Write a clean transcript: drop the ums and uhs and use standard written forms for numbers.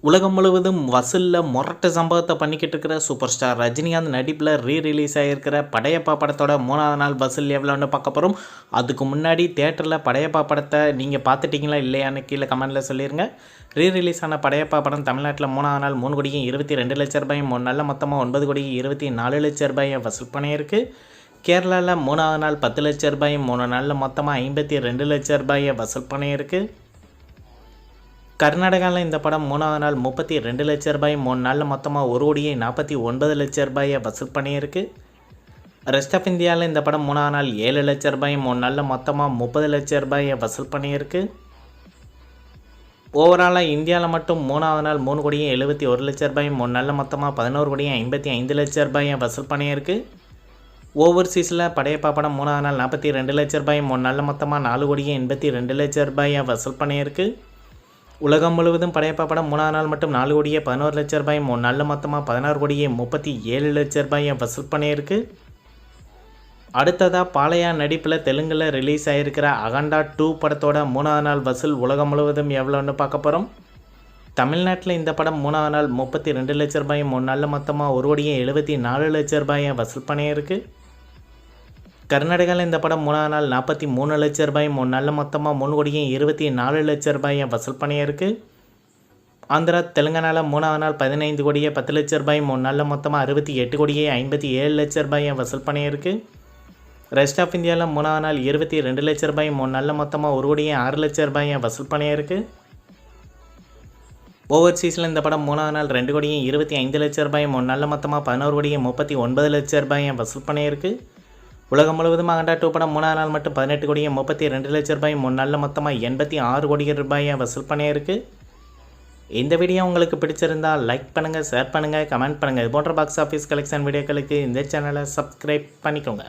உலகம் முழுவதும் வசூலில் மொரட்டு சம்பவத்தை பண்ணிக்கிட்டு இருக்கிற சூப்பர் ஸ்டார் ரஜினிகாந்த் நடிப்பில் ரிலீஸ் ஆகியிருக்கிற படையப்பா படத்தோட 3வது நாள் வசூல் எவ்வளோன்னு பார்க்க போகிறோம். அதுக்கு முன்னாடி தேட்டரில் படையப்பா படத்தை நீங்கள் பார்த்துட்டிங்களா இல்லையான்னு கீழே கமெண்டில் சொல்லிடுங்க. ரிலீஸ் ஆன படையப்பா படம் தமிழ்நாட்டில் 3வது நாள் 3 கோடியும் 22 லட்ச ரூபாயும் 3 நாளில் மொத்தமாக 9 கோடியும் 24 லட்ச ரூபாயை வசூல் பண்ணியிருக்கு. கேரளாவில் 3வது நாள் 10 லட்ச ரூபாயும் 3 நாளில் மொத்தமாக 52 லட்ச ரூபாயை வசூல் பண்ணியிருக்கு. கர்நாடகாவில் இந்த படம் 3வது நாள் 32 லட்ச ரூபாய் 3 நாளில் மொத்தமாக 1 கோடியே 49 லட்ச ரூபாயை வசூல் பண்ணியிருக்கு. ரெஸ்ட் ஆஃப் இந்தியாவில் இந்த படம் 3வது நாள் 7 லட்ச ரூபாய் 3 நாளில் மொத்தமாக 30 லட்ச ரூபாயை வசூல் பண்ணியிருக்கு. ஓவராலாக இந்தியாவில் மட்டும் 3வது நாள் 3 கோடியே 71 லட்ச ரூபாய் 3 நாளில் மொத்தமாக 11 கோடியே 55 லட்ச ரூபாயை வசூல் பண்ணியிருக்கு. ஓவர்சீஸில் படையப்பா படம் 3வது நாள் 42 லட்ச ரூபாய் 3 நாளில் மொத்தமாக 4 கோடியே 82 லட்ச ரூபாயை வசூல் பண்ணியிருக்கு. உலகம் முழுவதும் படையப்பா படம் 3வது நாள் மட்டும் 4 கோடியே 11 லட்ச ரூபாய் 3 நாளில் மொத்தமாக 16 கோடியே 37 லட்ச ரூபாயை வசூல் பண்ணியிருக்கு. அடுத்ததாக பாலையா நடிப்பில் தெலுங்கில் ரிலீஸ் ஆகியிருக்கிற அகண்டா 2 படத்தோட 3வது நாள் வசூல் உலகம் முழுவதும் எவ்வளோன்னு பார்க்க போகிறோம். தமிழ்நாட்டில் இந்த படம் 3வது நாள் 32 லட்ச ரூபாய் 3 நாளில் மொத்தமாக 1 கோடியே 74 லட்ச ரூபாயை வசூல் பண்ணியிருக்கு. கர்நாடகாவில் இந்த படம் 3வது நாள் 43 லட்ச ரூபாய் 3 நாளில் மொத்தமாக 3 கோடியே 24 லட்ச ரூபாயை வசூல் பண்ணியிருக்கு. ஆந்திரா தெலுங்கானாவில் 3வது நாள் 15 கோடியே 10 லட்ச ரூபாய் 3 நாளில் மொத்தமாக 68 கோடியே 57 லட்ச ரூபாயை வசூல் பண்ணியிருக்கு. ரெஸ்ட் ஆஃப் இந்தியாவில் 3வது நாள் 22 லட்ச ரூபாய் 3 நாளில் மொத்தமாக 1 கோடியே 6 லட்ச ரூபாயை வசூல் பண்ணியிருக்கு. ஓவர்சீஸில் இந்த படம் 3வது நாள் 2 கோடியே 25 லட்ச ரூபாய் 3 நாளில் மொத்தமாக 11 கோடியே 39 லட்ச ரூபாயை வசூல் பண்ணியிருக்கு. உலகம் முழுவதும் அகண்டா 2 படம் 3வது நாள் மட்டும் 18 கோடியே 32 லட்ச ரூபாய் 3 நாளில் மொத்தமாக 86 கோடி ரூபாயை வசூல் பண்ணியிருக்கு. இந்த வீடியோ உங்களுக்கு பிடிச்சிருந்தால் லைக் பண்ணுங்கள், ஷேர் பண்ணுங்கள், கமெண்ட் பண்ணுங்கள். இது போன்ற பாக்ஸ் ஆஃபீஸ் கலெக்ஷன் வீடியோக்களுக்கு இந்த சேனலை சப்ஸ்கிரைப் பண்ணிக்கோங்க.